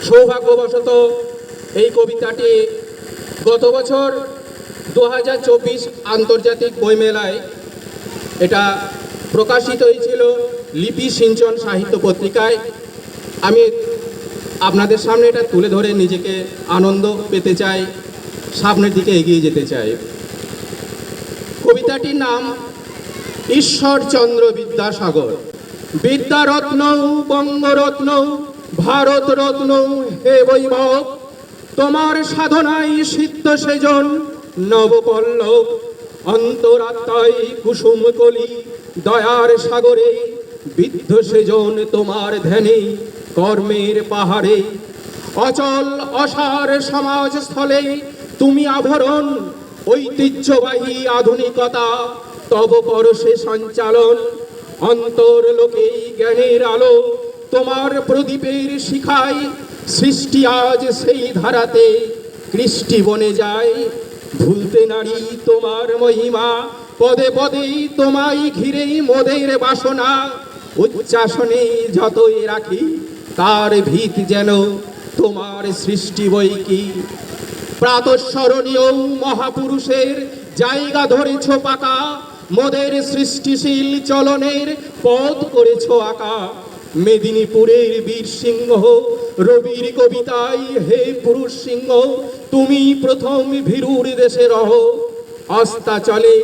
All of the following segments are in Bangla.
সৌভাগ্যবশত এই কবিতাটি গত বছর 2024 আন্তর্জাতিক বইমেলায় এটা প্রকাশিত হয়েছিল লিপি সিঞ্চন সাহিত্য পত্রিকায়। আমি আপনাদের সামনে এটা তুলে ধরে নিজেকে আনন্দ পেতে চাই, সামনের দিকে এগিয়ে যেতে চাই। কবিতাটির নাম ঈশ্বরচন্দ্র বিদ্যাসাগর। বিদ্যারত্ন বঙ্গরত্ন ভারতরত্ন হে বৈভব, তোমার সাধনায় সিদ্ধ সেজন নবপল্লব। অন্তরাত্মায় কুসুম কলি দয়ার সাগরে বিদ্ধ সেজন তোমার ধ্যানে কর্মের পাহাড়ে। অচল অসার সমাজস্থলে তুমি আভরণ, ঐতিহ্যবাহী আধুনিকতা তব পরশে সঞ্চালন। অন্তরলোকে জ্ঞানের আলো তোমার প্রদীপের শিখায়, সৃষ্টি আজ সেই ধারাতে কৃষ্টি বনে যায়। ভুলতে নারী তোমার মহিমা, পদে পদে তোমায় ঘিরে মোদের বাসনা। উচ্চাসনে যতই রাখি তার ভিত যেন তোমার সৃষ্টি বই কি। প্রাতঃস্মরণীয় মহাপুরুষের জায়গা ধরেছ পাকা, মোদের সৃষ্টিশীল চলনের পথ করেছ আঁকা। মেদিনীপুরের বীর সিংহ রবির কবিতায় হে পুরুষ সিংহ, তুমি প্রথম ভীরুর দেশে রহ। অস্তাচলে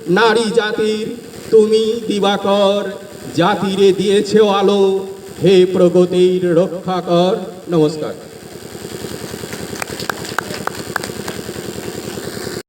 নারী জাতির তুমি দিবাকর, জাতিরে দিয়েছ আলো হে প্রগতির রক্ষাকর। নমস্কার।